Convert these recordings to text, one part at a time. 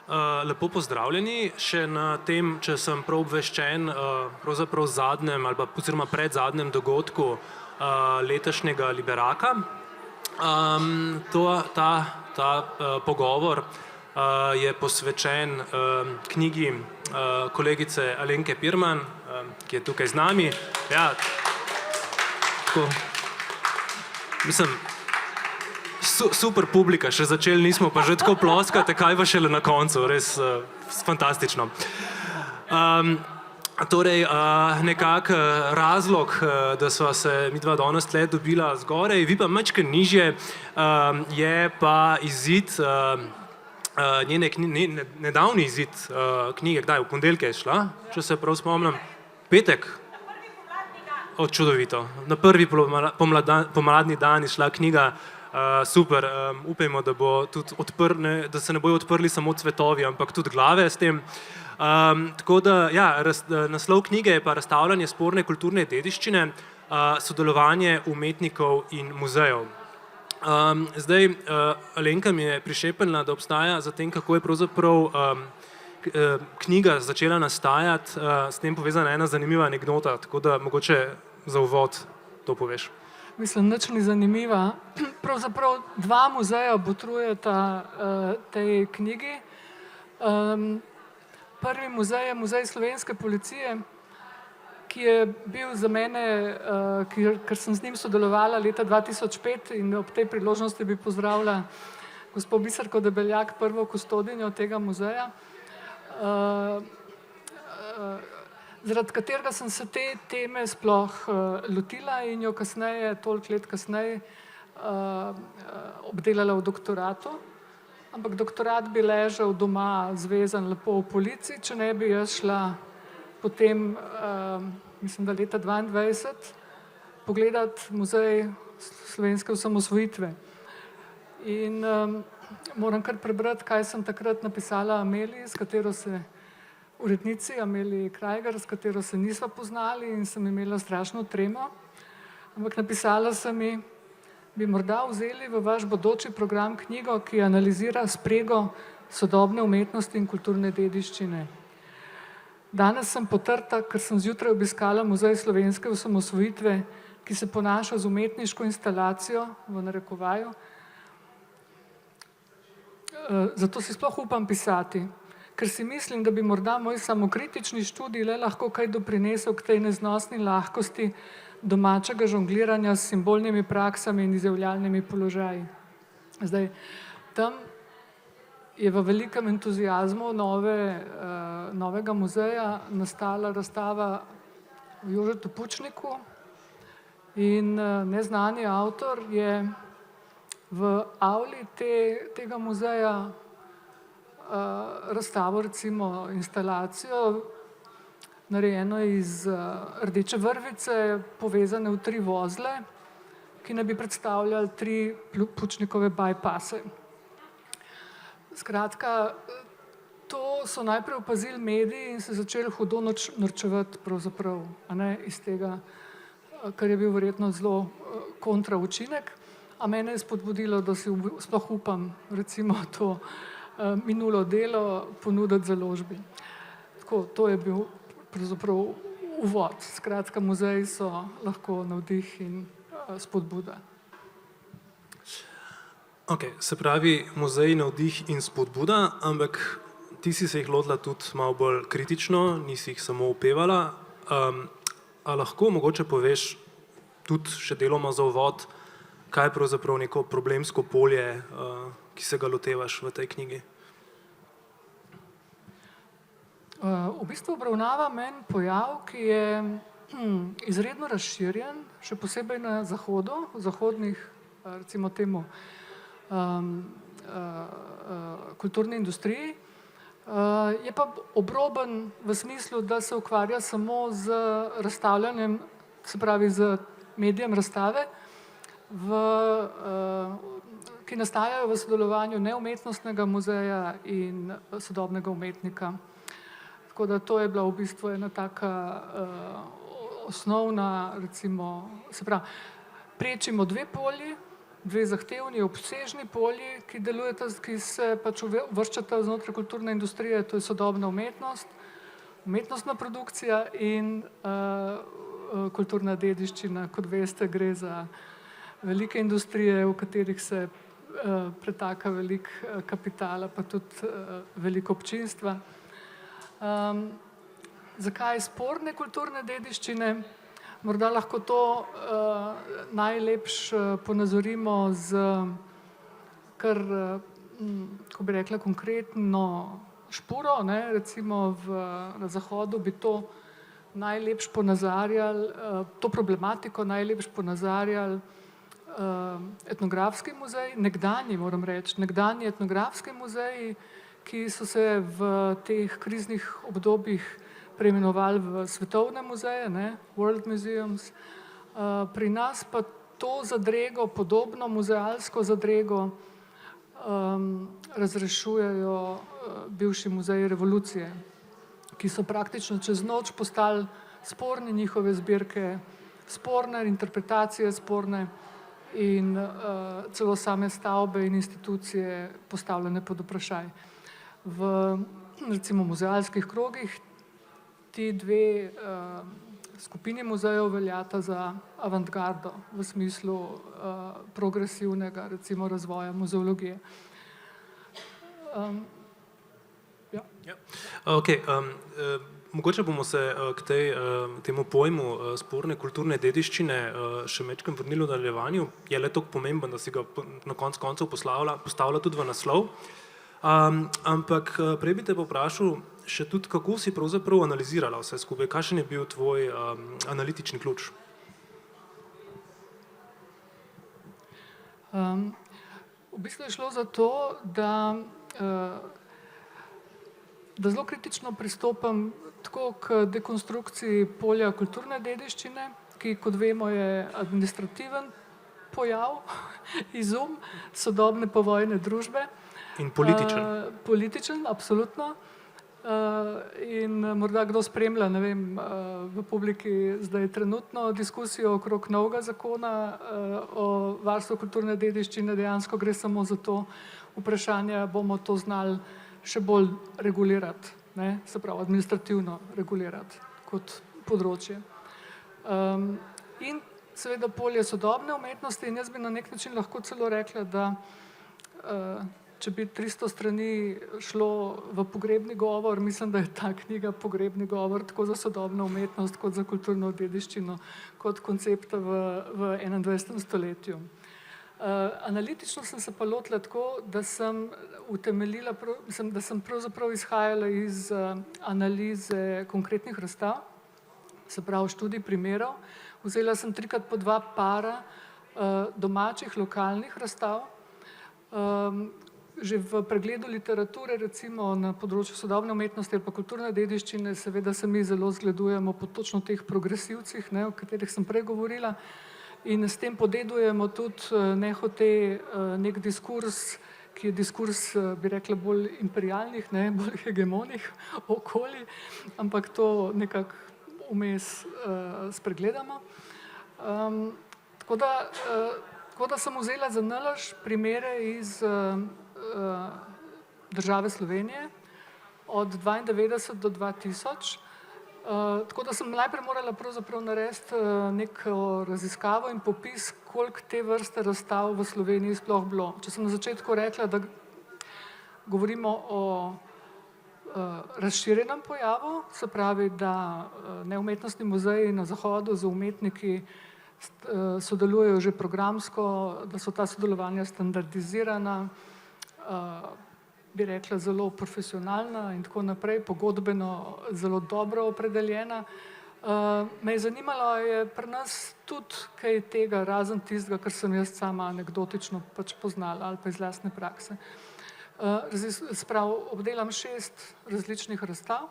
Lepo pozdravljeni. Še na tem, če sem prav obveščen, pravzaprav zadnjem ali pa oziroma predzadnjem dogodku letošnjega Liberaka. Ta pogovor je posvečen knjigi kolegice Alenke Pirman, ki je tukaj z nami. Ja, tako. Mislim, super publika, še začeli nismo, pa že tako ploskate, kaj pa šele na koncu, res fantastično. Torej, nekako razlog, da sva se midva danes tle dobila zgorej, vi pa majčkeno nižje, je pa izid, nedavni izid knjige, kdaj, v ponedeljek je šla, če se prav spomnim, petek? Čudovito, na prvi pomladni dan je šla knjiga. Super, upajmo, da bo tudi da se ne bojo odprli samo cvetovi, ampak tudi glave s tem. Tako da, ja, naslov knjige je pa Razstavljanje sporne kulturne dediščine, sodelovanje umetnikov in muzejev. Zdaj, Alenka mi je prišepnila, da obstaja za tem, kako je pravzaprav knjiga začela nastajati, s tem povezana ena zanimiva anekdota, tako da mogoče za uvod to poveš. Mislim, nič ni zanimiva. Pravzaprav dva muzeja botrujeta tej knjigi. Prvi muzej je Muzej slovenske policije, ki je bil za mene, ker sem z njim sodelovala leta 2005 in ob tej priložnosti bi pozdravila gospo Biserko Debeljak, prvo kustodinjo tega muzeja, zaradi katerega sem se te teme sploh lotila in jo kasneje, toliko let kasneje, obdelala v doktoratu. Ampak doktorat bi ležal doma zvezan lepo v polici, če ne bi jaz šla potem, mislim, da leta 2022, pogledat Muzej slovenske osamosvojitve. In moram kar prebrati, kaj sem takrat napisala Ameliji, s katero se urednici Ameliji Krajger, s katero se nisva poznali in sem imela strašno tremo. Ampak napisala sem ji, bi morda vzeli v vaš bodoči program knjigo, ki analizira sprego sodobne umetnosti in kulturne dediščine. Danes sem potrta, ker sem zjutraj obiskala Muzej slovenske osamosvojitve, ki se ponaša z umetniško instalacijo, v narekovaju. Zato si sploh upam pisati, ker si mislim, da bi morda moj samokritični študij le lahko kaj doprinesel k tej neznosni lahkosti domačega žongliranja s simbolnimi praksami in izjavljalnimi položaji. Zdaj, tam je v velikem entuziazmu novega muzeja nastala razstava v Jožetu Pučniku in neznani avtor je v avli tega muzeja razstavo, recimo instalacijo, narejeno iz rdeče vrvice, povezane v 3 vozle, ki naj bi predstavljali 3 Pučnikove bypasse. Skratka, to so najprej opazili mediji in se začeli hudo norčevati pravzaprav, a ne, iz tega, kar je bil verjetno zelo kontra učinek, a mene je spodbudilo, da si sploh upam, recimo, to minulo delo ponuditi založbi. Tako, to je bil pravzaprav uvod. Skratka, muzeji so lahko navdih in spodbuda. Ok, se pravi, muzeji navdih in spodbuda, ampak ti si se jih lotila tudi malo bolj kritično, nisi jih samo opevala. A lahko mogoče poveš tudi še deloma za uvod, kaj je pravzaprav neko problemsko polje, ki se ga lotevaš v tej knjigi? V bistvu obravnavam en pojav, ki je izredno razširjen, še posebej na zahodu, v zahodnih, recimo temu, kulturni industriji. Je pa obroben v smislu, da se ukvarja samo z razstavljanjem, se pravi z medijem razstave, ki nastajajo v sodelovanju neumetnostnega muzeja in sodobnega umetnika. Tako da to je bila v bistvu ena taka osnovna, recimo, se pravi, prečimo 2 polji, dve zahtevni, obsežni polji, ki delujeta, ki se pač uvrščata znotraj kulturne industrije, to je sodobna umetnost, umetnostna produkcija in kulturna dediščina. Kot veste, gre za velike industrije, v katerih se pretaka veliko kapitala, pa tudi veliko občinstva. Zakaj sporne kulturne dediščine? Morda lahko to najlepše ponazorimo z kar, kako bi rekla, konkretno špuro, ne? Recimo na Zahodu bi to najlepše ponazarjali, to problematiko najlepše ponazarjali etnografski muzej, nekdanji, moram reči, nekdanji etnografski muzeji, ki so se v teh kriznih obdobjih preimenovali v svetovne muzeje, ne, World Museums. Pri nas pa to zadrego, podobno muzealsko zadrego, razrešujejo bivši muzeji revolucije, ki so praktično čez noč postali sporni, njihove zbirke sporne, interpretacije sporne in celo same stavbe in institucije postavljene pod vprašaj. V recimo muzealskih krogih ti dve skupini muzejev veljata za avantgardo v smislu progresivnega, recimo, razvoja muzeologije. Okay, mogoče bomo se k temu pojmu sporne kulturne dediščine še majčkeno vrnili v nadaljevanju. Je le toliko pomemben, da si ga na koncu koncev postavlja tudi v naslov. Ampak prej bi te povprašal še tudi, kako si pravzaprav analizirala vse skupaj, kakšen je bil tvoj analitični ključ? V bistvu je šlo za to, da zelo kritično pristopam tako k dekonstrukciji polja kulturne dediščine, ki, kot vemo, je administrativen pojav, izum sodobne povojne družbe. In političen. Političen, absolutno. In morda kdo spremlja, ne vem, v publiki zdaj trenutno diskusijo okrog novega zakona o varstvu kulturne dediščine. Dejansko gre samo za to vprašanje, bomo to znali še bolj regulirati, ne? Se pravi, administrativno regulirati kot področje. In seveda polje sodobne umetnosti, in jaz bi na nek način lahko celo rekla, da če bi 300 strani šlo v pogrebni govor, mislim, da je ta knjiga pogrebni govor tako za sodobno umetnost, kot za kulturno dediščino, kot koncepta v 21. stoletju. Analitično sem se pa lotila tako, da sem utemeljila, da sem pravzaprav izhajala iz analize konkretnih razstav, se pravi študij primerov. Vzela sem 3x po 2 para domačih, lokalnih razstav. Že v pregledu literature, recimo na področju sodobne umetnosti ali pa kulturne dediščine, seveda se mi zelo zgledujemo po točno teh progresivcih, ne, o katerih sem prej govorila, in s tem podedujemo tudi nehote nek diskurs, ki je diskurs, bi rekla, bolj imperialnih, ne, bolj hegemonih okolij, ampak to nekako vmes spregledamo. Tako da sem vzela za nalaž primere iz države Slovenije od 1992 do 2000. Tako da sem najprej morala pravzaprav narediti neko raziskavo in popis, koliko te vrste razstav v Sloveniji sploh bilo. Če sem na začetku rekla, da govorimo o razširjenem pojavu, se pravi, da neumetnostni muzeji na Zahodu z umetniki sodelujejo že programsko, da so ta sodelovanja standardizirana, bi rekla zelo profesionalna in tako naprej, pogodbeno zelo dobro opredeljena. Me je zanimalo, je pri nas tudi kaj tega, razen tistega, kar sem jaz sama anekdotično pač poznala ali pa iz lastne prakse. Obdelam 6 različnih razstav,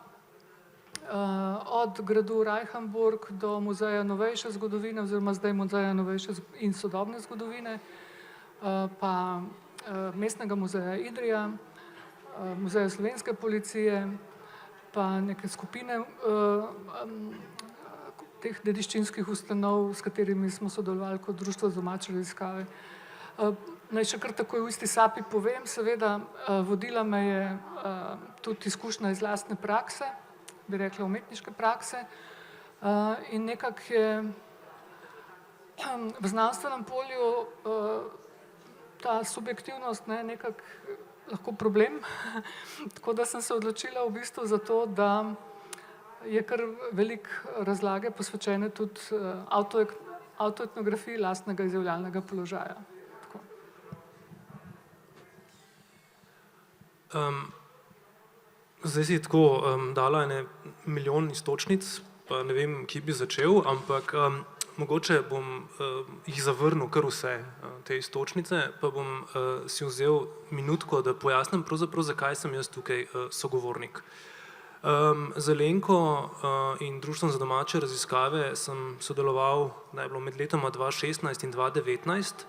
od gradu Reichenburg do Muzeja novejše zgodovine oziroma zdaj Muzeja novejše in sodobne zgodovine, pa Mestnega muzeja Idrija, Muzeja slovenske policije, pa neke skupine teh dediščinskih ustanov, s katerimi smo sodelovali kot Društvo za domače raziskave. Naj še kar takoj v isti sapi povem, seveda, vodila me je tudi izkušnja iz lastne prakse, bi rekla umetniške prakse, in nekako je v znanstvenem polju ta subjektivnost nekako lahko problem, tako da sem se odločila v bistvu za to, da je kar veliko razlage posvečene tudi avtoetnografiji lastnega izjavljalnega položaja. Zdaj si tako dala ene milijon iztočnic, pa ne vem, kje bi začel, ampak mogoče bom jih zavrnil kar vse te iztočnice, pa bom si vzel minutko, da pojasnim pravzaprav, zakaj sem jaz tukaj sogovornik. Z Alenko in Društvom za domače raziskave sem sodeloval, da je bilo med letoma 2016 in 2019,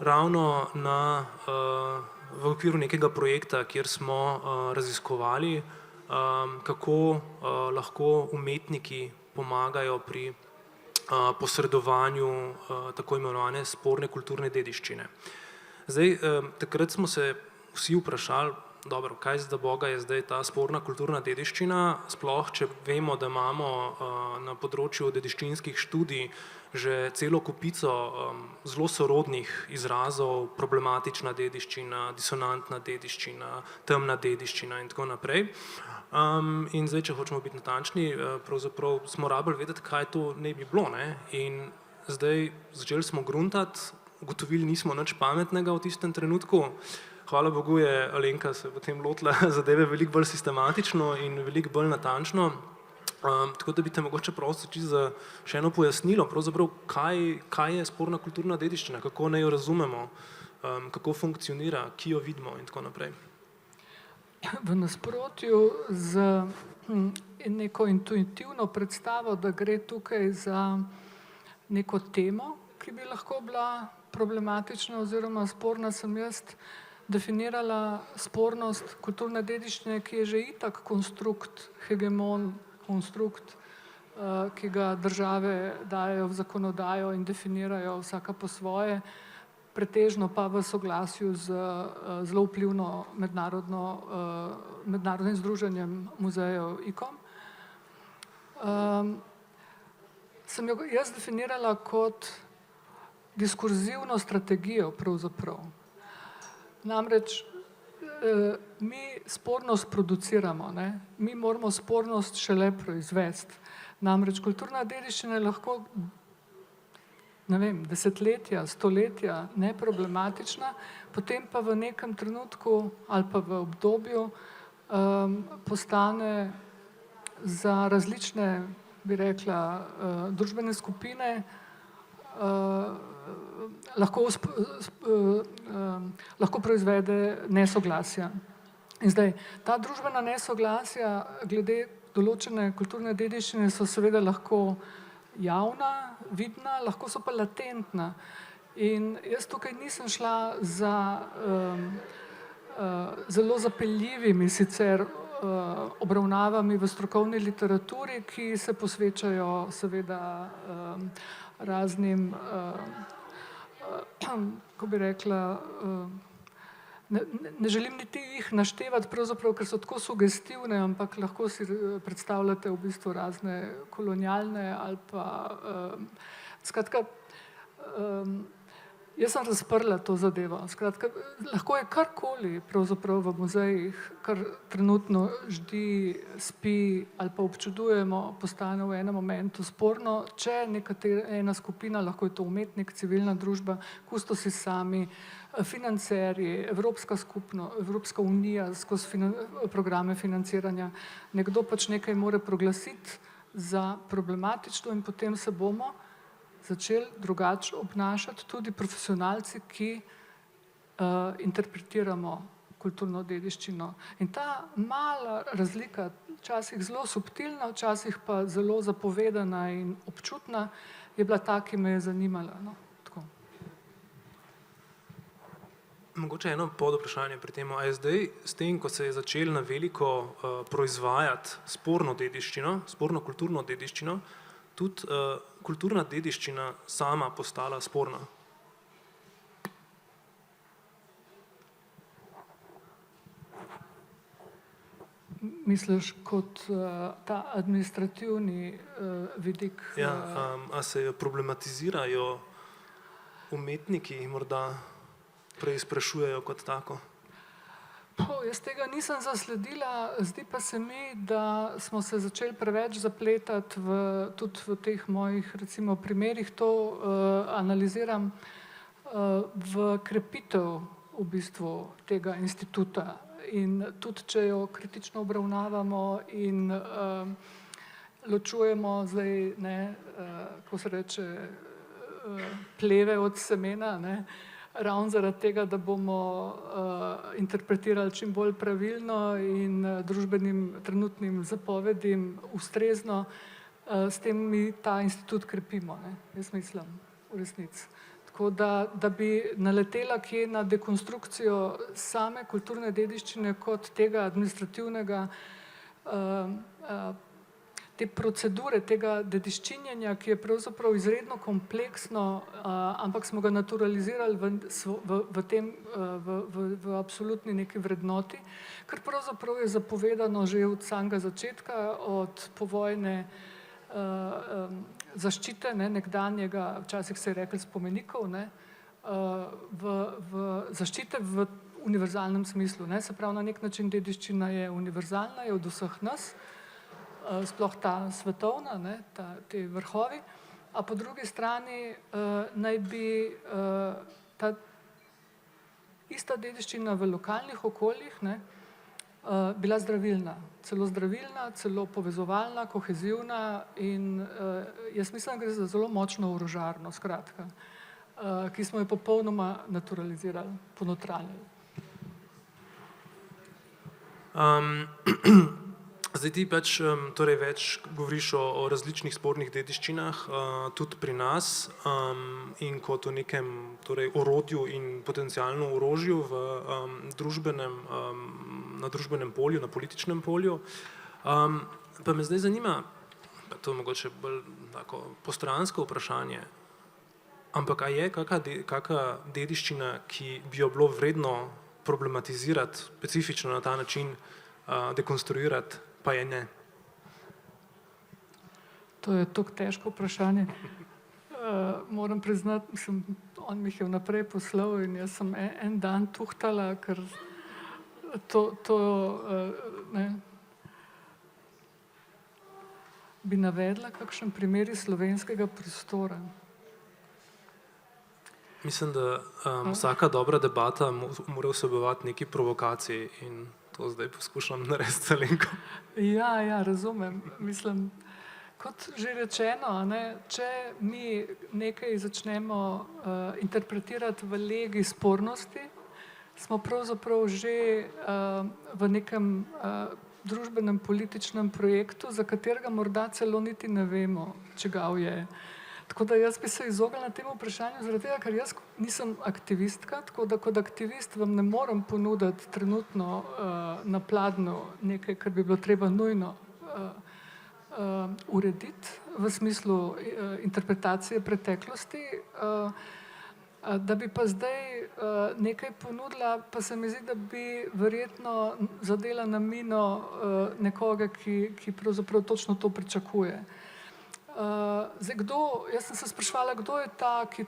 ravno v okviru nekega projekta, kjer smo raziskovali, kako lahko umetniki pomagajo pri posredovanju tako imenovane sporne kulturne dediščine. Zdaj, takrat smo se vsi vprašali, dobro, kaj za boga je zdaj ta sporna kulturna dediščina, sploh če vemo, da imamo na področju dediščinskih študij že celo kopico zelo sorodnih izrazov, problematična dediščina, disonantna dediščina, temna dediščina in tako naprej. In zdaj, če hočemo biti natančni, pravzaprav smo rabili vedeti, kaj to ne bi bilo, ne? In zdaj začeli smo gruntati, ugotovili nismo nič pametnega v tistem trenutku. Hvala Bogu je Alenka se potem lotila zadeve veliko bolj sistematično in veliko bolj natančno. Tako da bi te mogoče prosil za še eno pojasnilo, pravzaprav kaj je sporna kulturna dediščina, kako naj jo razumemo, kako funkcionira, ki jo vidimo in tako naprej. V nasprotju z neko intuitivno predstavo, da gre tukaj za neko temo, ki bi lahko bila problematična oziroma sporna, sem jaz definirala spornost kulturne dediščine, ki je že itak konstrukt, hegemon, konstrukt, ki ga države dajejo v zakonodajo in definirajo vsaka po svoje, pretežno pa v soglasju z zelo vplivno mednarodnim združenjem muzejev ICOM. Sem jo jaz definirala kot diskurzivno strategijo pravzaprav. Namreč mi spornost produciramo, ne? Mi moramo spornost šele proizvesti. Namreč kulturna dediščina je lahko, ne vem, desetletja, stoletja neproblematična, potem pa v nekem trenutku ali pa v obdobju postane za različne, bi rekla, družbene skupine lahko proizvede nesoglasja. In zdaj, ta družbena nesoglasja glede določene kulturne dediščine so seveda lahko javna, vidna, lahko so pa latentna. In jaz tukaj nisem šla za zelo zapeljivimi sicer obravnavami v strokovni literaturi, ki se posvečajo seveda raznim, kako bi rekla, ne želim niti jih naštevati, pravzaprav, ker so tako sugestivne, ampak lahko si predstavljate v bistvu razne kolonialne ali pa skratka, jaz sem razprla to zadevo. Skratka, lahko je karkoli pravzaprav v muzejih, kar trenutno ždi, spi ali pa občudujemo, postane v enem momentu sporno, če ena skupina, lahko je to umetnik, civilna družba, kustosi sami, financerji, Evropska unija skozi programe financiranja, nekdo pač nekaj mora proglasiti za problematično in potem se bomo začeli drugače obnašati tudi profesionalci, ki interpretiramo kulturno dediščino. In ta mala razlika, včasih zelo subtilna, včasih pa zelo zapovedana in občutna, je bila ta, ki me je zanimala. No, tako. Mogoče eno podvprašanje pri tem, a je zdaj s tem, ko se je začelo na veliko proizvajati sporno dediščino, sporno kulturno dediščino, tudi kulturna dediščina sama postala sporna? Misliš kot ta administrativni vidik? Ja, a se jo problematizirajo umetniki, morda prej sprašujejo kot tako? Jaz tega nisem zasledila, zdi pa se mi, da smo se začeli preveč zapletati tudi v teh mojih recimo primerih, to analiziram v krepitev v bistvu tega instituta. In tudi, če jo kritično obravnavamo in ločujemo zdaj, kako se reče, pleve od semena, ravno zaradi tega, da bomo interpretirali čim bolj pravilno in družbenim trenutnim zapovedim ustrezno, s tem mi ta institut krepimo, jaz mislim, v resnici. Tako da bi naletela kje na dekonstrukcijo same kulturne dediščine kot tega administrativnega, te procedure, tega dediščinjenja, ki je pravzaprav izredno kompleksno, ampak smo ga naturalizirali v absolutni neki vrednoti, kar pravzaprav je zapovedano že od samega začetka, od povojne zaščite, nekdanjega, včasih se je rekli spomenikov, zaščite v univerzalnem smislu. Se pravi, na nek način dediščina je univerzalna, je od vseh nas, sploh ta svetovna, te vrhovi, a po drugi strani naj bi ta ista dediščina v lokalnih okoljih bila zdravilna, celo povezovalna, kohezivna in jaz mislim, da gre za zelo močno orožarno, skratka, ki smo jo popolnoma naturalizirali, ponotranjili. Zdaj ti pač torej več govoriš o različnih spornih dediščinah, tudi pri nas in kot o nekem torej orodju in potencialno orožju na družbenem polju, na političnem polju. Pa me zdaj zanima, pa to je mogoče bolj tako postransko vprašanje, ampak a je kaka dediščina, ki bi jo bilo vredno problematizirati, specifično na ta način dekonstruirati, pa je ne? To je tako težko vprašanje. Moram priznati, on mi jih je vnaprej poslal in jaz sem en dan tuhtala, ker bi navedla kakšen primer iz slovenskega prostora. Mislim, da vsaka dobra debata mora vsebovati neki provokacij in to zdaj poskušam narediti s Alenko. Ja, razumem. Mislim, kot že rečeno, če mi nekaj začnemo interpretirati v legi spornosti, smo pravzaprav že v nekem družbenem političnem projektu, za katerega morda celo niti ne vemo, čigav je. Tako da jaz bi se izognila temu vprašanju, zaradi tega, ker jaz nisem aktivistka, tako da kot aktivist vam ne morem ponuditi trenutno na pladnju nekaj, kar bi bilo treba nujno urediti v smislu interpretacije preteklosti. Da bi pa zdaj nekaj ponudila, pa se mi zdi, da bi verjetno zadela na mino nekoga, ki pravzaprav točno to pričakuje. Zdaj, jaz sem se spraševala, kdo je ta, ki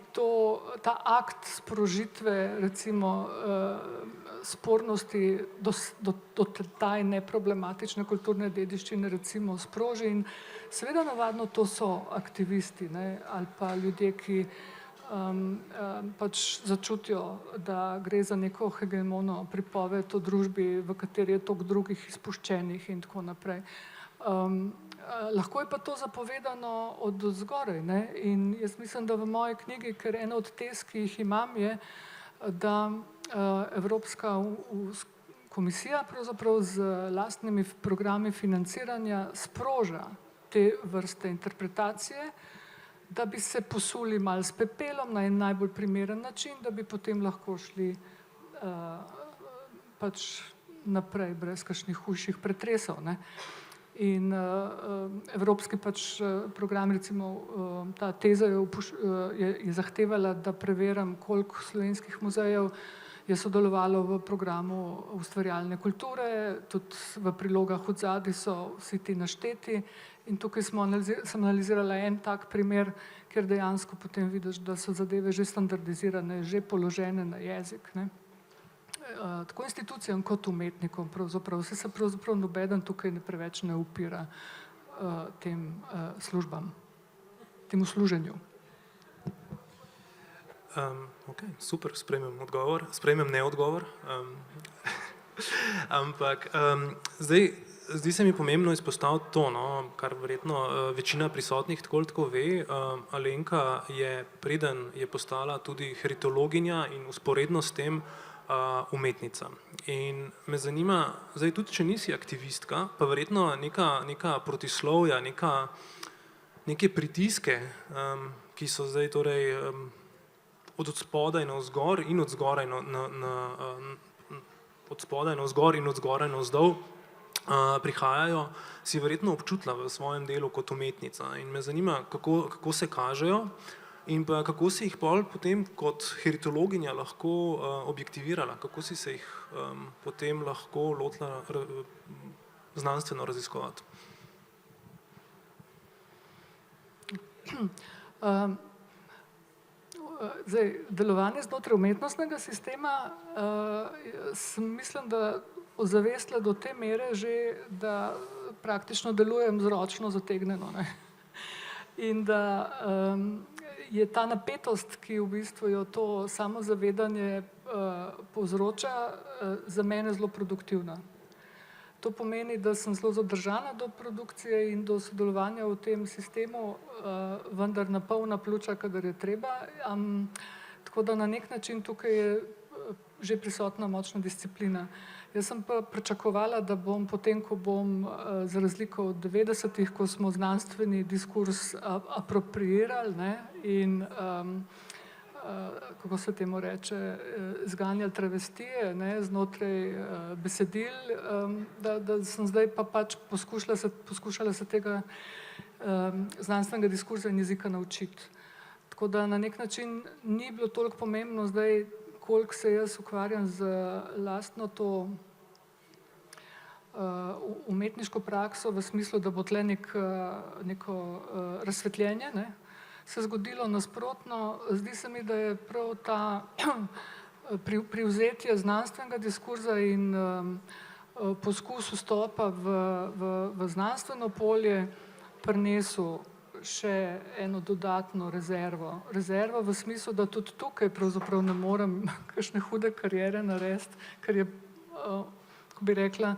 ta akt sprožitve, recimo, spornosti do taj neproblematične kulturne dediščine recimo sproži in seveda navadno to so aktivisti, ali pa ljudje, ki pač začutijo, da gre za neko hegemono pripoved o družbi, v kateri je toliko drugih izpuščenih in tako naprej. Lahko je pa to zapovedano od zgoraj, in jaz mislim, da v moji knjigi, ker ena od tez, ki jih imam, je, da Evropska komisija pravzaprav z lastnimi programi financiranja sproža te vrste interpretacije, da bi se posuli malo s pepelom na en najbolj primeren način, da bi potem lahko šli pač naprej brez kakšnih hujših pretresov. In evropski pač program, recimo ta teza je zahtevala, da preverim, koliko slovenskih muzejev je sodelovalo v programu ustvarjalne kulture, tudi v prilogah odzadaj so vsi ti našteti in tukaj sem analizirala en tak primer, kjer dejansko potem vidiš, da so zadeve že standardizirane, že položene na jezik, ne. Tako institucijam kot umetnikom pravzaprav, se pravzaprav nobeden tukaj preveč ne upira tem službam, temu služenju. Ok, super, sprejmem neodgovor. Ampak zdi se mi pomembno izpostaviti to, no, kar verjetno večina prisotnih tako ali tako ve. Alenka je, preden je postala tudi heritologinja in vzporedno s tem umetnica. In me zanima, zdaj tudi če nisi aktivistka, pa verjetno neka protislovja, neke pritiske, ki so zdaj torej od spodaj navzgor in od spodaj navzgor in od zgoraj navzdol prihajajo, si verjetno občutila v svojem delu kot umetnica. In me zanima, kako se kažejo in pa kako si jih potem kot heritologinja lahko objektivirala, kako si se jih potem lahko lotila znanstveno raziskovati. Zdaj, delovanje znotraj umetnostnega sistema mislim, da ozavestila do te mere že, da praktično delujem z ročno zategnjeno, ne. In da je ta napetost, ki v bistvu jo to samozavedanje povzroča, za mene zelo produktivna. To pomeni, da sem zelo zadržana do produkcije in do sodelovanja v tem sistemu, vendar na polna pljuča, kadar je treba. Tako da na nek način tukaj je že prisotna močna disciplina. Jaz sem pa pričakovala, da bom potem, ko bom za razliko od 90-ih, ko smo znanstveni diskurs apropriirali, ne, in kako se temu reče, zganjali travestije, ne, znotraj besedil, da sem zdaj pa pač poskušala se tega znanstvenega diskurza in jezika naučiti. Tako da na nek način ni bilo toliko pomembno zdaj, koliko se jaz ukvarjam z lastno to umetniško prakso v smislu, da bo tle neko razsvetljenje, ne, se zgodilo nasprotno. Zdi se mi, da je prav ta privzetje znanstvenega diskurza in poskus vstopa v znanstveno polje prinesel še eno dodatno rezervo. Rezervo v smislu, da tudi tukaj pravzaprav ne morem kakšne hude kariere narediti, ker je, kako bi rekla,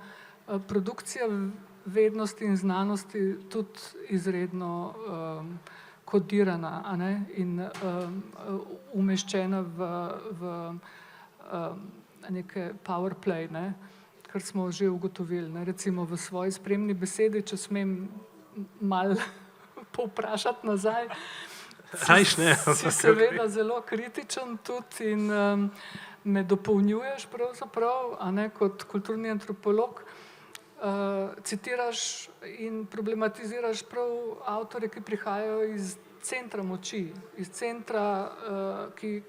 produkcija vednosti in znanosti tudi izredno kodirana, a ne, in umeščena v neke power play, ne, kar smo že ugotovili, ne, recimo v svoji spremni besedi, če smem malo povprašati nazaj, si seveda zelo kritičen tudi in me dopolnjuješ pravzaprav, a ne, kot kulturni antropolog, citiraš in problematiziraš prav avtorje, ki prihajajo iz centra moči, iz centra, ki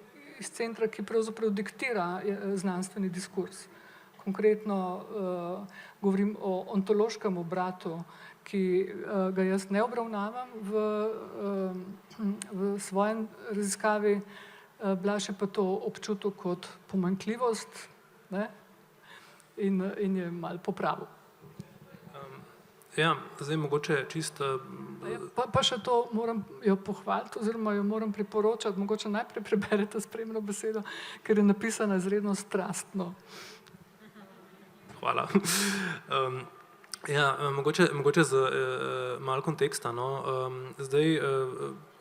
pravzaprav diktira znanstveni diskurs. Konkretno govorim o ontološkem obratu, ki ga jaz ne obravnavam v svojem raziskavi, Blaž je pa to občutil kot pomanjkljivost, ne, in je malo popravil. Ja, zdaj mogoče čisto... Pa še to moram jo pohvaliti oziroma jo moram priporočati, mogoče najprej preberete spremno besedo, ker je napisana izredno strastno. Hvala. Ja, mogoče z malo konteksta, no. Zdaj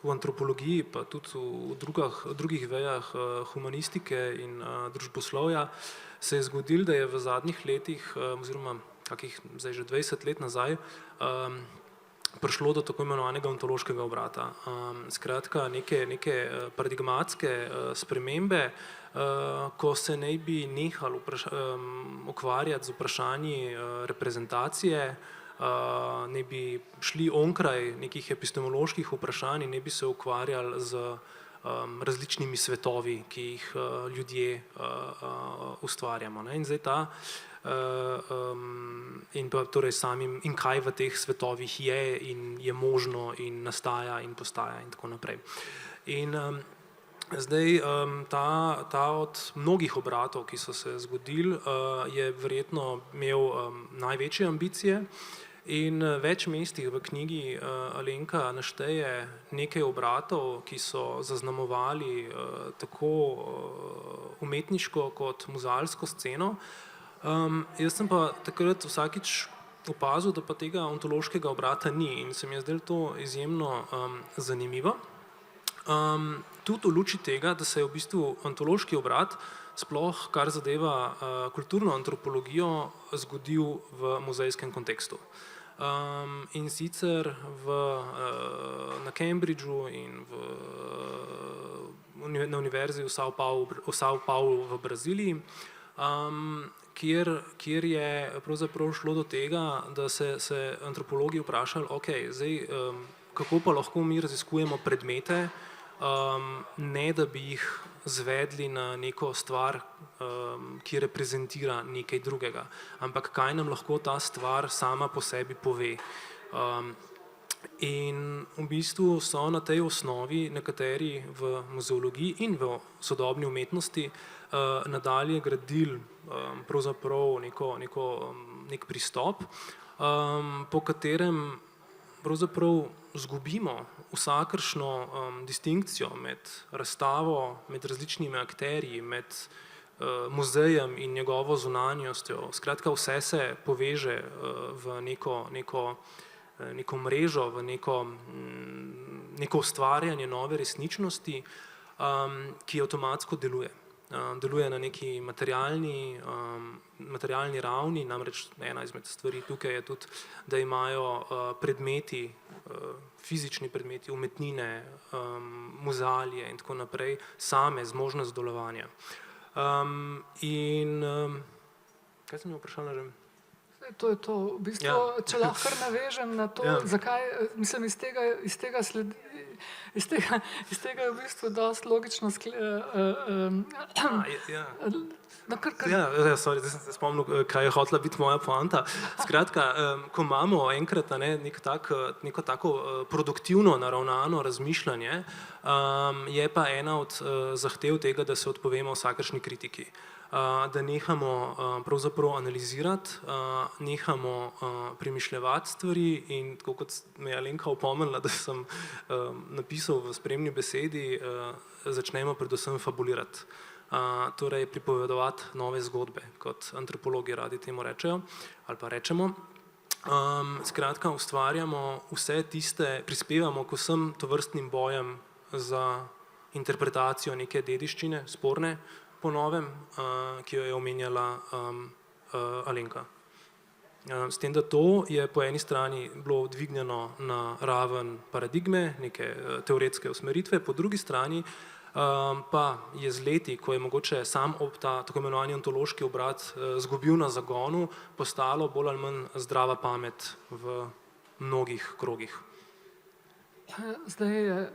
v antropologiji, pa tudi v drugih vejah humanistike in družboslovja se je zgodilo, da je v zadnjih letih, oziroma kakih zdaj že 20 let nazaj, prišlo do tako imenovanega ontološkega obrata. Skratka, neke paradigmatske spremembe, ko se naj bi nehali ukvarjati z vprašanji reprezentacije, naj bi šli onkraj nekih epistemoloških vprašanj in naj bi se ukvarjali z različnimi svetovi, ki jih ljudje ustvarjamo. Ne? In zdaj in pa torej samim, in kaj v teh svetovih je in je možno in nastaja in postaja in tako naprej. In zdaj ta od mnogih obratov, ki so se zgodili, je verjetno imel največje ambicije. In več mestih v knjigi Alenka našteje nekaj obratov, ki so zaznamovali tako umetniško kot muzealsko sceno. Jaz sem pa takrat vsakič opazil, da pa tega ontološkega obrata ni in se mi je zdelo to izjemno zanimivo. Tudi v luči tega, da se je v bistvu ontološki obrat sploh, kar zadeva kulturno antropologijo, zgodil v muzejskem kontekstu. In sicer na Cambridgeu in na univerzi v São Paulo v Braziliji, kjer je pravzaprav šlo do tega, da se antropologi vprašali, zdaj, kako pa lahko mi raziskujemo predmete, ne da bi jih zvedli na neko stvar, ki reprezentira nekaj drugega, ampak kaj nam lahko ta stvar sama po sebi pove. In v bistvu so na tej osnovi nekateri v muzeologiji in v sodobni umetnosti nadalje gradili pravzaprav nek pristop, po katerem pravzaprav zgubimo vsakršno distinkcijo med razstavo, med različnimi akterji, med muzejem in njegovo zunanjostjo. Skratka, vse se poveže v neko mrežo, v neko ustvarjanje nove resničnosti, ki avtomatsko deluje. Deluje na neki materialni ravni, namreč ena izmed stvari tukaj je tudi, da imajo predmeti, fizični predmeti, umetnine, muzealije in tako naprej, same zmožnost delovanja. In kaj sem jo vprašala že? To je to. V bistvu, če lahko kar navežem na to, zakaj, mislim, iz tega je v bistvu dosti logično sorry, zdaj sem se spomnil, kaj je hotela biti moja poanta. Skratka, ko imamo enkrat neko tako produktivno naravnano razmišljanje, je pa ena od zahtev tega, da se odpovemo vsakršni kritiki. Da nehamo pravzaprav analizirati, nehamo premišljevati stvari in tako kot me je Alenka opomnila, da sem napisal v spremni besedi, začnemo predvsem fabulirati. Torej pripovedovati nove zgodbe, kot antropologi radi temu rečejo, ali pa rečemo. Skratka, ustvarjamo vse tiste, prispevamo k vsem tovrstnim bojem za interpretacijo neke dediščine, sporne, po novem, ki jo je omenjala Alenka. S tem, da to je po eni strani bilo dvignjeno na raven paradigme, neke teoretske usmeritve, po drugi strani pa je z leti, ko je mogoče sam ta tako imenovani ontološki obrat zgubil na zagonu, postalo bolj ali manj zdrava pamet v mnogih krogih. Zdaj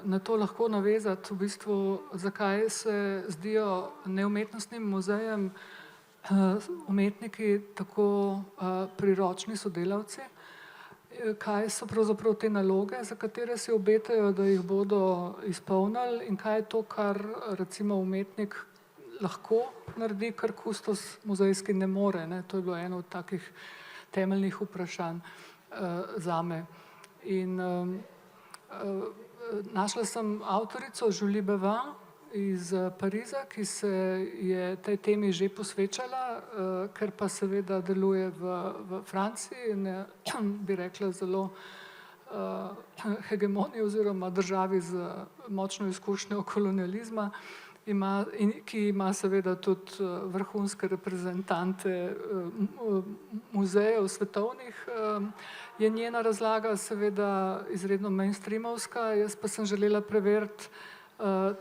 na to lahko navezati v bistvu, zakaj se zdijo neumetnostnim muzejem umetniki tako priročni sodelavci, kaj so pravzaprav te naloge, za katere si obetajo, da jih bodo izpolnili in kaj je to, kar recimo umetnik lahko naredi, kar kustos muzejski ne more. Ne? To je bilo eno od takih temeljnih vprašanj zame. In našla sem avtorico Julie Bevin iz Pariza, ki se je tej temi že posvečala, ker pa seveda deluje v Franciji in bi rekla zelo hegemoniji oziroma državi z močno izkušnjo kolonializma, ki ima seveda tudi vrhunske reprezentante muzejev svetovnih, je njena razlaga seveda izredno mainstreamovska, jaz pa sem želela preveriti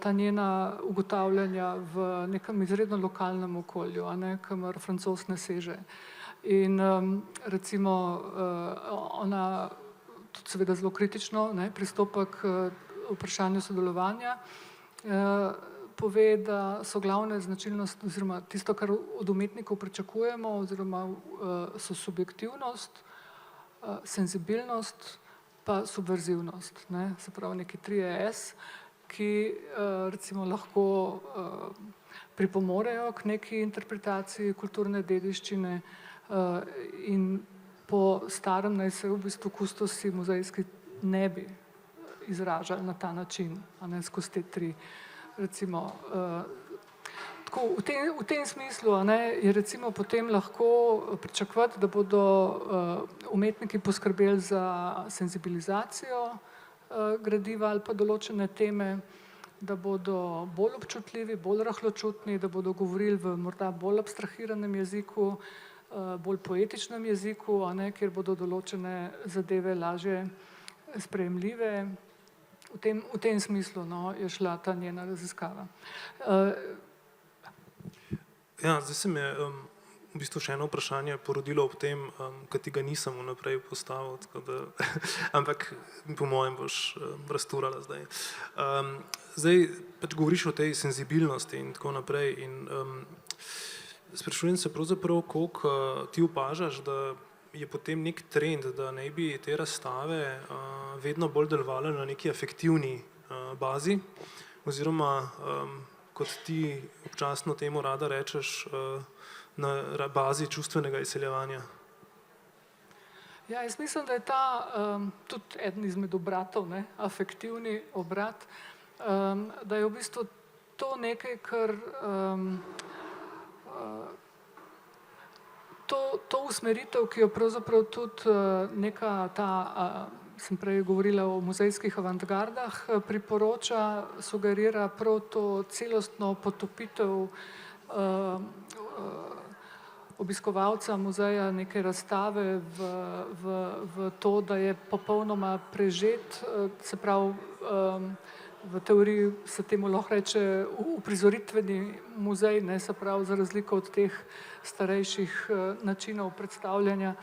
ta njena ugotavljanja v nekem izredno lokalnem okolju, kamor Francoz ne seže. In recimo ona tudi seveda zelo kritično pristopa k vprašanju sodelovanja pove, da so glavne značilnosti oziroma tisto, kar od umetnikov pričakujemo, oziroma so subjektivnost, senzibilnost pa subverzivnost, ne? Se pravi neki 3S, ki recimo lahko pripomorejo k neki interpretaciji kulturne dediščine in po starem naj se v bistvu kustosi muzejski ne bi izražali na ta način, a ne skozi te tri. Recimo, tako, v tem smislu je recimo potem lahko pričakovati, da bodo umetniki poskrbeli za senzibilizacijo gradiva ali pa določene teme, da bodo bolj občutljivi, bolj rahločutni, da bodo govorili v morda bolj abstrahiranem jeziku, bolj poetičnem jeziku, kjer bodo določene zadeve lažje sprejemljive. V tem smislu je šla ta njena raziskava. Ja, zdaj se mi je v bistvu še eno vprašanje porodilo ob tem, ki ti ga nisem vnaprej postavil, ampak po mojem boš razturala zdaj. Zdaj pač govoriš o tej senzibilnosti in tako naprej in sprašujem se pravzaprav, koliko ti opažaš, da je potem nek trend, da naj bi te razstave vedno bolj delovale na neki afektivni bazi, oziroma kot ti občasno temu rada rečeš, na bazi čustvenega izseljevanja. Ja, jaz mislim, da je ta tudi eden izmed obratov, afektivni obrat, da je v bistvu to nekaj, kar to usmeritev, ki jo pravzaprav tudi neka ta, sem prej govorila o muzejskih avantgardah, priporoča, sugerira prav to celostno potopitev obiskovalca muzeja, neke razstave v to, da je popolnoma prežet, se pravi, v teoriji se temu lahko reče uprizoritveni muzej, se pravi, za razliko od teh starejših načinov predstavljanja,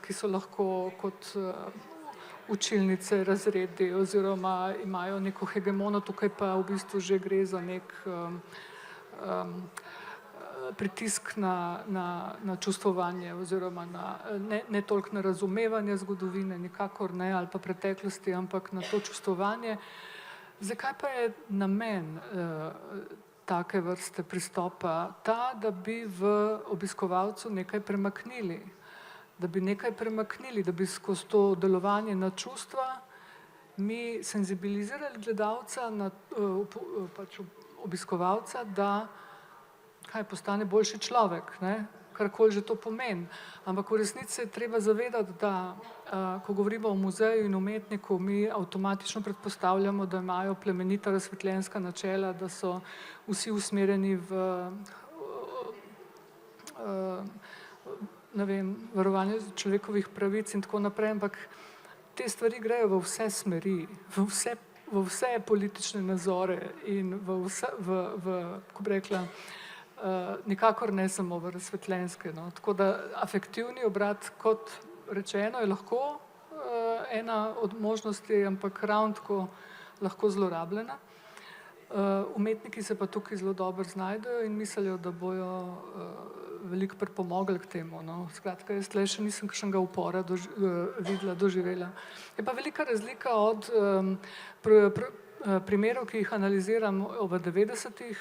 ki so lahko kot učilnice, razredi oziroma imajo neko hegemono, tukaj pa v bistvu že gre za nek pritisk na čustvovanje oziroma ne toliko na razumevanje zgodovine, nikakor ne, ali pa preteklosti, ampak na to čustvovanje. Zakaj pa je namen take vrste pristopa ta, da bi v obiskovalcu nekaj premaknili, da bi skozi to delovanje na čustva mi senzibilizirali gledalca, pač obiskovalca, da kaj postane boljši človek, karkoli že to pomeni. Ampak v resnici je treba zavedati, da ko govorimo o muzeju in umetniku, mi avtomatično predpostavljamo, da imajo plemenita razsvetljenska načela, da so vsi usmerjeni v varovanje človekovih pravic in tako naprej, ampak te stvari grejo v vse smeri, v vse politične nazore in kako bi rekla, nikakor ne samo v razsvetljenske. Tako da afektivni obrat, kot rečeno, je lahko ena od možnosti, ampak ravno tako lahko zlorabljena. Umetniki se pa tukaj zelo dobro znajdejo in mislijo, da bojo veliko pripomogli k temu. Skratka, jaz tukaj še nisem kakšnega upora videla, doživela. Je pa velika razlika od primerov, ki jih analiziram v 90-ih,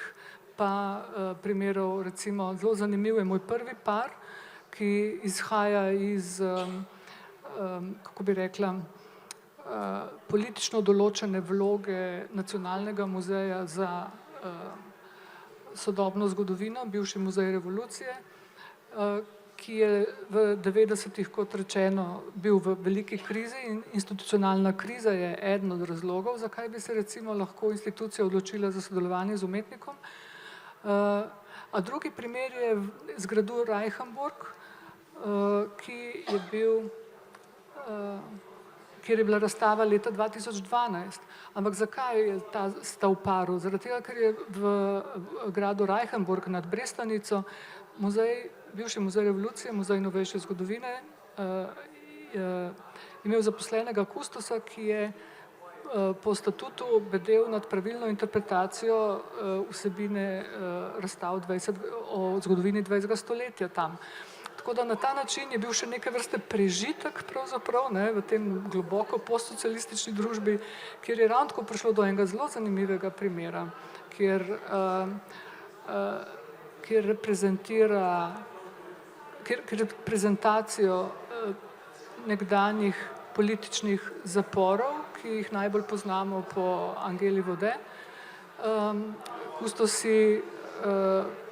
pa primerov, recimo, zelo zanimiv je moj prvi par, ki izhaja iz, kako bi rekla, politično določene vloge Nacionalnega muzeja za sodobno zgodovino, bivši muzej revolucije, ki je v 90-ih, kot rečeno, bil v veliki krizi in institucionalna kriza je eden od razlogov, zakaj bi se recimo lahko institucija odločila za sodelovanje z umetnikom. A drugi primer je z gradu Reichenburg, kjer je bila razstava leta 2012. Ampak zakaj je sta v paru? Zaradi tega, ker je v gradu Reichenburg nad Brestanico bivši muzej revolucije, muzej novejše zgodovine, imel zaposlenega kustosa, ki je po statutu bedel nad pravilno interpretacijo vsebine razstav o zgodovini 20. stoletja tam. Tako da na ta način je bil še neke vrste prežitek pravzaprav, v tem globoko postsocialistični družbi, kjer je ravno tako prišlo do enega zelo zanimivega primera, kjer reprezentacijo nekdanjih političnih zaporov, ki jih najbolj poznamo po Angeli Vode, kustosi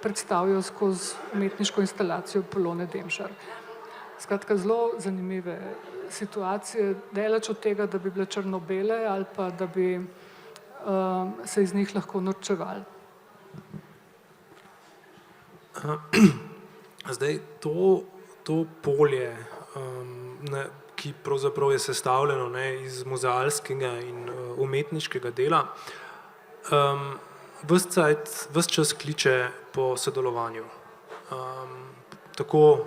predstavijo skozi umetniško instalacijo Polone Demšar. Skratka, zelo zanimive situacije, daleč od tega, da bi bile črno-bele ali pa da bi se iz njih lahko norčevali. Zdaj, to polje, ki pravzaprav je sestavljeno iz muzealskega in umetniškega dela, ves čas kliče po sodelovanju. Tako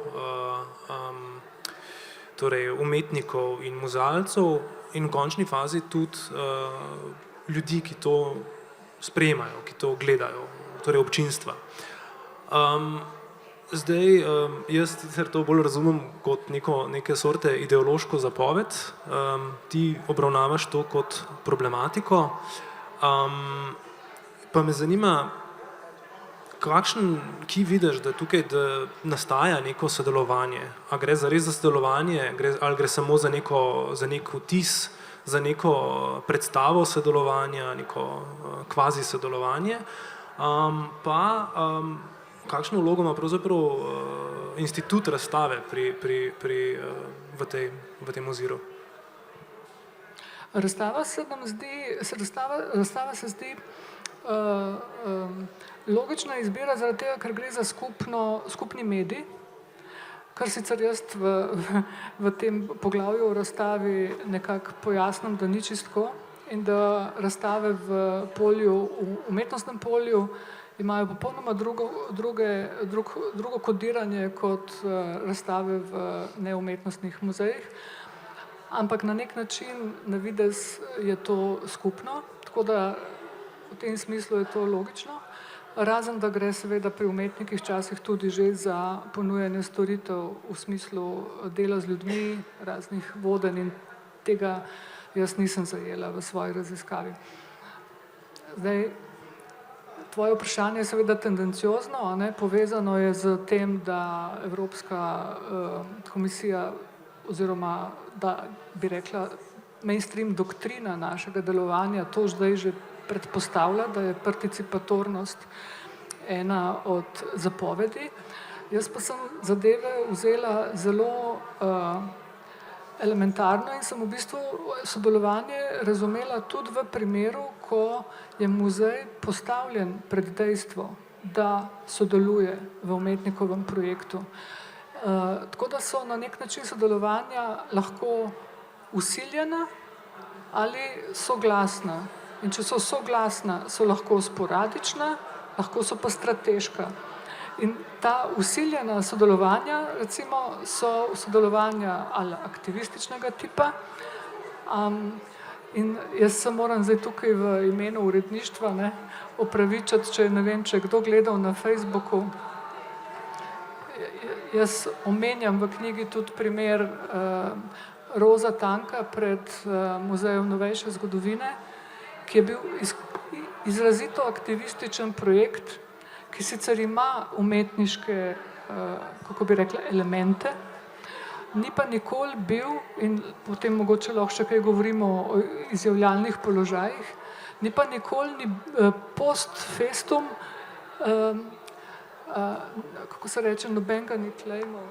torej umetnikov in muzealcev in v končni fazi tudi ljudi, ki to sprejemajo, ki to gledajo, torej občinstva. Zdaj, jaz sicer to bolj razumem kot neke sorte ideološko zapoved, ti obravnavaš to kot problematiko, pa me zanima, ki vidiš, da tukaj nastaja neko sodelovanje, a gre zares za sodelovanje, ali gre samo za nek vtis, za neko predstavo sodelovanja, neko kvazi sodelovanje, pa kakšno vlogo ima pravzaprav institut razstave v tem oziru? Razstava se zdi logična izbira zaradi tega, ker gre za skupni medij, kar sicer jaz v tem poglavju o razstavi nekako pojasnim, da ni čistko in da razstave v umetnostnem polju imajo popolnoma drugo kodiranje kot razstave v neumetnostnih muzejih, ampak na nek način na videz je to skupno, tako da v tem smislu je to logično, razen da gre seveda pri umetnikih včasih tudi že za ponujanje storitev v smislu dela z ljudmi, raznih vodenj in tega jaz nisem zajela v svoji raziskavi. Zdaj, tvoje vprašanje je seveda tendenciozno, povezano je z tem, da Evropska komisija oziroma, da bi rekla, mainstream doktrina našega delovanja to zdaj že predpostavlja, da je participatornost ena od zapovedi. Jaz pa sem zadeve vzela zelo elementarno in sem v bistvu sodelovanje razumela tudi v primeru, ko je muzej postavljen pred dejstvo, da sodeluje v umetnikovem projektu. Tako da so na nek način sodelovanja lahko vsiljena ali soglasna. In če so soglasna, so lahko sporadična, lahko so pa strateška. In ta vsiljena sodelovanja, recimo, so sodelovanja ali aktivističnega tipa. In jaz se moram zdaj tukaj v imenu uredništva opravičiti, če ne vem, če je kdo gledal na Facebooku. Jaz omenjam v knjigi tudi primer Roza Tanka pred Muzejem novejše zgodovine, ki je bil izrazito aktivističen projekt, ki sicer ima umetniške, kako bi rekla, elemente, ni pa nikoli bil, in potem mogoče lahko še kaj govorimo o izjavljalnih položajih, ni pa nikoli post festum, kako se reče, noben ga ni claimal.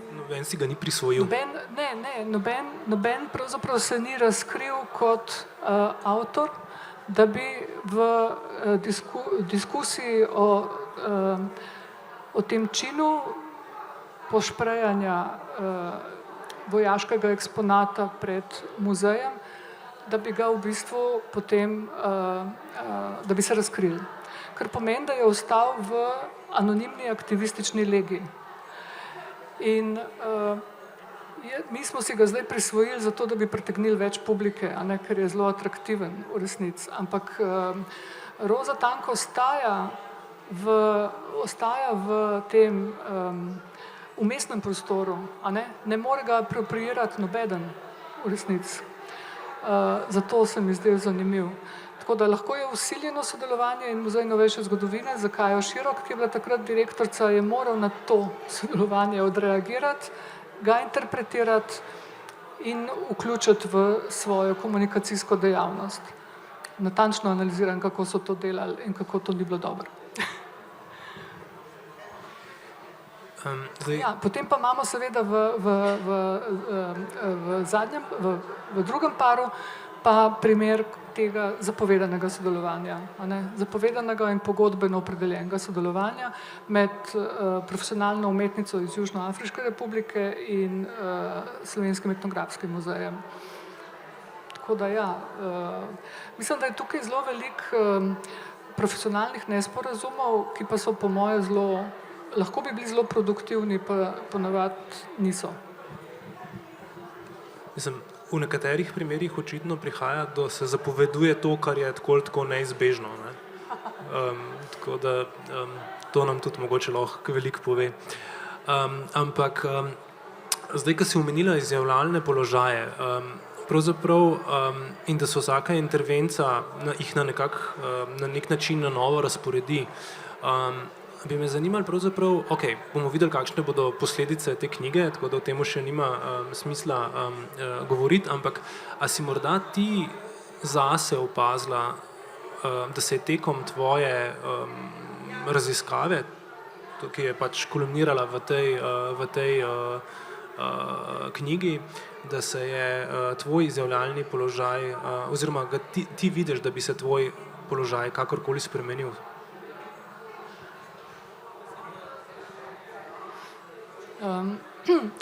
Noben si ga ni prisvojil. Noben pravzaprav se ni razkril kot avtor, da bi v diskusiji o tem činu pošprejanja vojaškega eksponata pred muzejem, da bi ga v bistvu potem, da bi se razkril. Kar pomeni, da je ostal v anonimni aktivistični legiji. In Mi smo si ga zdaj prisvojili zato, da bi pritegnili več publike, a ne, ker je zelo atraktiven v resnici. Ampak Roza Tanko ostaja v tem umestnem prostoru, a ne? Ne more ga apropriirati nobeden v resnici. Zato se mi zdel zanimiv. Tako da lahko je vsiljeno sodelovanje in Muzej novejše zgodovine, za Kajo Širok, ki je bila takrat direktorica, je moral na to sodelovanje odreagirati, ga interpretirati in vključiti v svojo komunikacijsko dejavnost. Natančno analiziram, kako so to delali in kako to ni bilo dobro. Ja, potem pa imamo seveda v drugem paru pa primer tega zapovedanega sodelovanja, zapovedanega in pogodbeno opredeljenega sodelovanja med profesionalno umetnico iz Južnoafriške republike in Slovenskim etnografskim muzejem. Tako da ja, mislim, da je tukaj zelo veliko profesionalnih nesporazumov, ki pa so po moje lahko bi bili zelo produktivni, pa ponavadi niso. Mislim, v nekaterih primerih očitno prihaja, da se zapoveduje to, kar je tako neizbežno. Ne? Tako da to nam tudi mogoče lahko veliko pove. Ampak zdaj, ko si omenila izjavljalne položaje, pravzaprav in da so vsaka intervenca jih na nek način na novo razporedi, bi me zanimali pravzaprav, bomo videli, kakšne bodo posledice te knjige, tako da o temu še nima smisla govoriti, ampak a si morda ti zase opazila, da se je tekom tvoje raziskave, ki je pač kolumnirala v tej knjigi, da se je tvoj izjavljalni položaj, oziroma ti vidiš, da bi se tvoj položaj kakorkoli spremenil?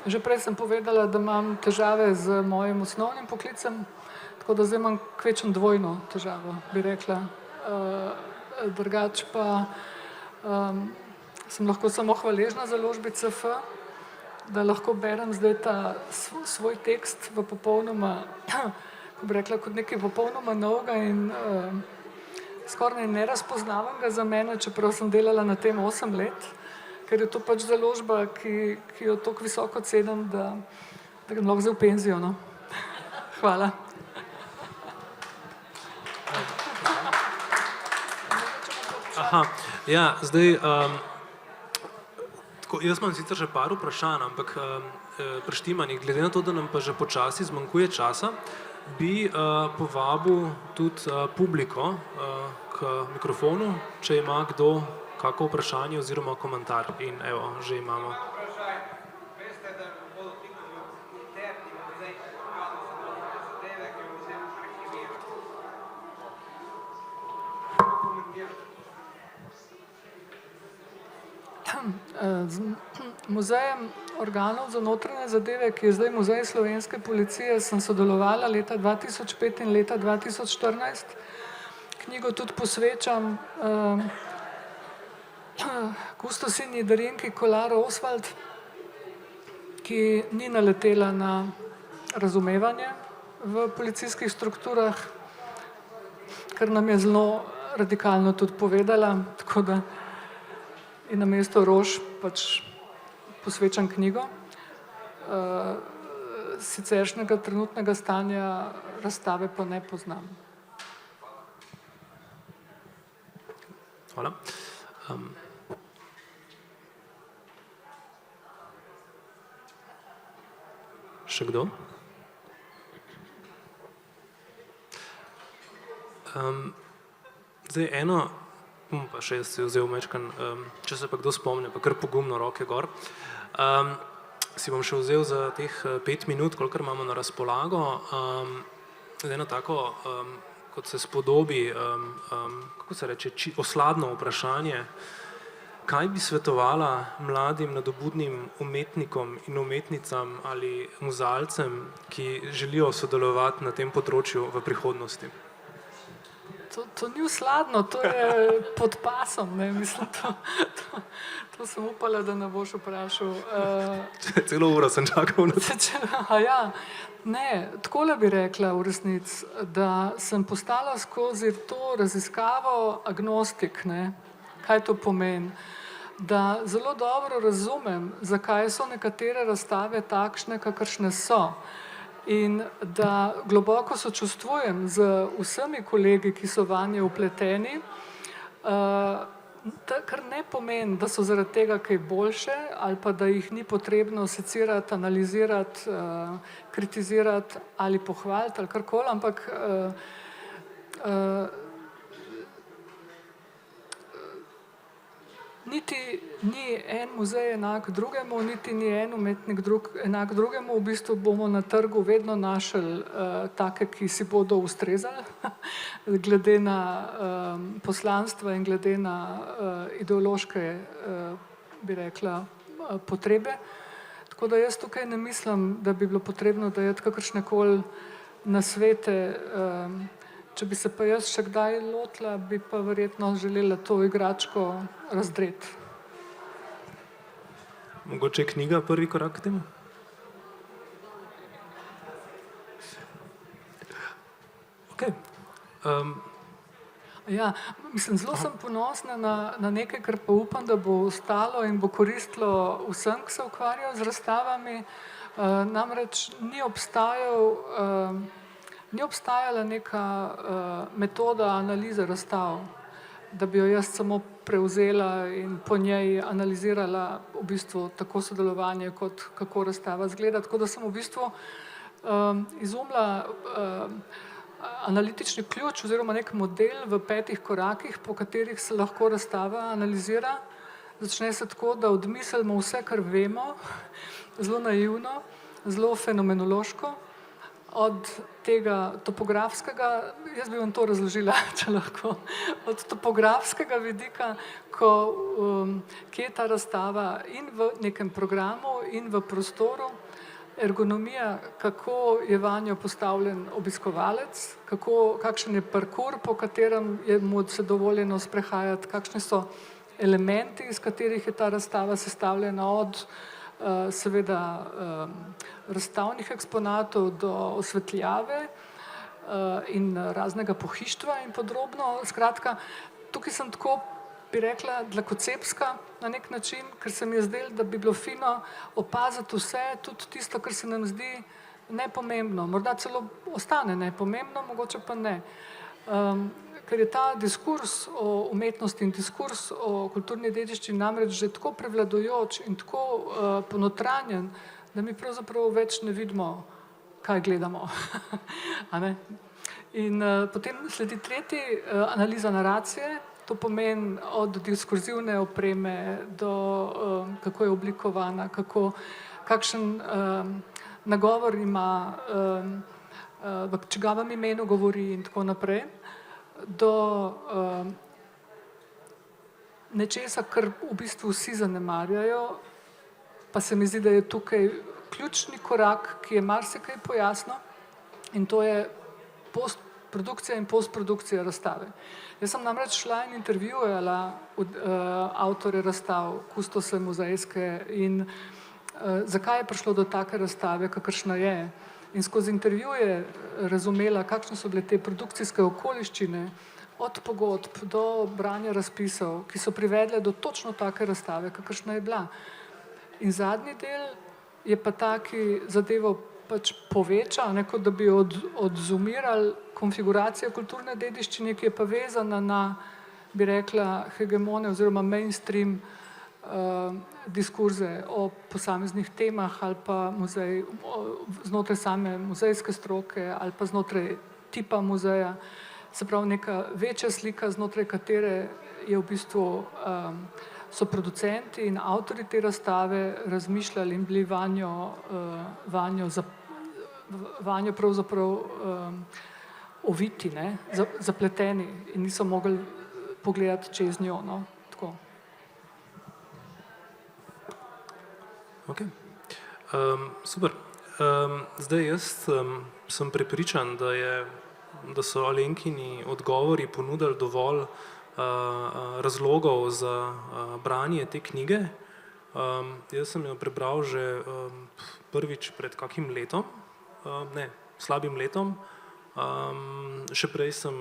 Že prej sem povedala, da imam težave z mojim osnovnim poklicem, tako da zdaj imam kvečjem dvojno težavo, bi rekla. Drugač pa sem lahko samo hvaležna založbi CF, da lahko berem zdaj ta svoj tekst v popolnoma, ko bi rekla, kot nekaj popolnoma novega in skoraj nerazpoznavanega za mene, čeprav sem delala na tem 8 let. Ker je to pač založba, ki jo toliko visoko cenim, da ga lahko zdaj v penzijo. No? Hvala. Aha, ja, zdaj, jaz imam sicer že par vprašanj, ampak preštimanih, glede na to, da nam pa že počasi zmanjkuje časa, bi povabil tudi publiko k mikrofonu, če ima kdo kako vprašanje oziroma komentar. In evo, že imamo. Veste, da bodo interni muzej zadeve, ki jo muzej Z muzejem organov za notranje zadeve, ki je zdaj Muzej slovenske policije, sem sodelovala leta 2005 in leta 2014. Knjigo tudi posvečam kustosinji Darinki Kolar Oswald, ki ni naletela na razumevanje v policijskih strukturah, kar nam je zelo radikalno tudi povedala, tako da in namesto rož pač posvečam knjigo. Siceršnjega trenutnega stanja razstave pa ne poznam. Hvala. Še kdo? Zdaj eno, pa še jaz si vzel mečkan, če se pa kdo spomne, pa kar pogumno roke gor. Si bom še vzel za teh 5 minut, kolikor imamo na razpolago, eno tako, kot se spodobi, kako se reče, osladno vprašanje, kaj bi svetovala mladim nadobudnim umetnikom in umetnicam ali muzealcem, ki želijo sodelovati na tem področju v prihodnosti? To ni usladno, to je pod pasom. Ne? Mislim, to sem upala, da ne boš vprašal. Celo uro sem čakal na to. Ja, ne, takole bi rekla v resnici, da sem postala skozi to raziskavo agnostik. Ne? Kaj to pomeni? Da zelo dobro razumem, zakaj so nekatere razstave takšne, kakršne so. In da globoko sočustvujem z vsemi kolegi, ki so vanje vpleteni, kar ne pomeni, da so zaradi tega kaj boljše ali pa da jih ni potrebno secirati, analizirati, kritizirati ali pohvaliti ali karkoli, ampak niti ni en muzej enak drugemu, niti ni en umetnik enak drugemu. V bistvu bomo na trgu vedno našli take, ki si bodo ustrezali, glede na poslanstva in glede na ideološke, bi rekla, potrebe. Tako da jaz tukaj ne mislim, da bi bilo potrebno dajati kakršnekoli nasvete. Če bi se pa jaz še kdaj lotila, bi pa verjetno želela to igračko razdreti. Mogoče je knjiga prvi korak k temu? Okay. Ja, mislim, zelo sem ponosna na nekaj, kar pa upam, da bo ostalo in bo koristilo vsem, ki se ukvarjajo z razstavami. Namreč ni obstajala neka metoda analize razstav, da bi jo jaz samo prevzela in po njej analizirala v bistvu tako sodelovanje, kot kako razstava izgleda. Tako da sem v bistvu izumila analitični ključ oziroma nek model v 5 korakih, po katerih se lahko razstava analizira. Začne se tako, da odmislimo vse, kar vemo, zelo naivno, zelo fenomenološko, od tega topografskega, jaz bi vam to razložila, če lahko, od topografskega vidika, kje je ta razstava in v nekem programu in v prostoru, ergonomija, kako je vanjo postavljen obiskovalec, kakšen je parkour, po katerem je mu se dovoljeno sprehajati, kakšni so elementi, iz katerih je ta razstava sestavljena, od seveda razstavnih eksponatov do osvetljave in raznega pohištva in podobno. Skratka, tukaj sem tako, bi rekla, dlakocepska na nek način, ker se mi je zdelo, da bi bilo fino opaziti vse, tudi tisto, kar se nam zdi nepomembno. Morda celo ostane nepomembno, mogoče pa ne. Ker je ta diskurs o umetnosti in diskurs o kulturni dediščini namreč že tako prevladujoč in tako ponotranjen, da mi pravzaprav več ne vidimo, kaj gledamo. In potem sledi tretji, analiza naracije. To pomeni od diskurzivne opreme do kako je oblikovana, kakšen nagovor ima, v čigavem imenu govori in tako naprej, do nečesa, kar v bistvu vsi zanemarjajo, pa se mi zdi, da je tukaj ključni korak, ki je marsikaj pojasnil, in to je produkcija in postprodukcija razstave. Jaz sem namreč šla in intervjujala avtorje razstav, kustose muzejske in zakaj je prišlo do take razstave, kakršna je. In skozi intervjuje razumela, kakšne so bile te produkcijske okoliščine, od pogodb do branja razpisov, ki so privedle do točno take razstave, kakršna je bila. In zadnji del je pa ta, ki zadevo pač poveča, kot da bi odzumirali konfiguracijo kulturne dediščine, ki je pa vezana na, bi rekla, hegemone oziroma mainstream diskurze o posameznih temah ali pa znotraj same muzejske stroke ali pa znotraj tipa muzeja. Se pravi, neka večja slika, znotraj katere je v bistvu so producenti in avtorji te razstave razmišljali in bili vanjo pravzaprav oviti, zapleteni in niso mogli pogledati čez njo. Tako. Ok. Super. Zdaj jaz sem prepričan, da je da so Alenkini odgovori ponudili dovolj razlogov za branje te knjige. Jaz sem jo prebral že prvič pred kakim letom, slabim letom. Še prej sem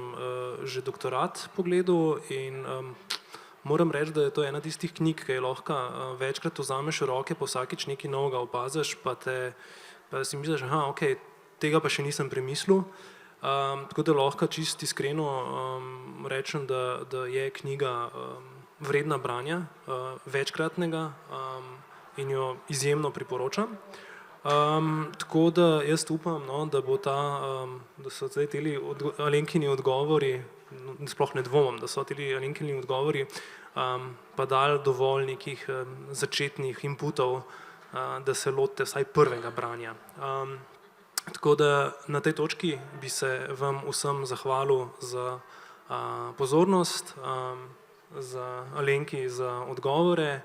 že doktorat pogledal in moram reči, da je to ena tistih knjig, ki je lahko večkrat vzameš v roke, pa vsakič nekaj novega opaziš, pa si misliš, ok, tega pa še nisem premislil. Tako da lahko čisto iskreno rečem, da je knjiga vredna branja, večkratnega in jo izjemno priporočam. Tako da jaz upam, da bo da so zdaj teli Alenkini odgovori, sploh ne dvomim, da so teli Alenkini odgovori pa dali dovolj nekih začetnih inputov, da se lotite vsaj prvega branja. Tako da na tej točki bi se vam vsem zahvalil za pozornost, za Alenki za odgovore,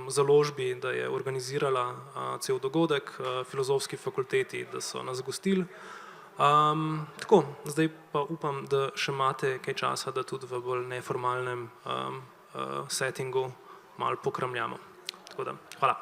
založbi, da je organizirala cel dogodek, Filozofski fakulteti, da so nas gostili. Tako, zdaj pa upam, da še imate kaj časa, da tudi v bolj neformalnem settingu malo pokramljamo. Tako da, hvala.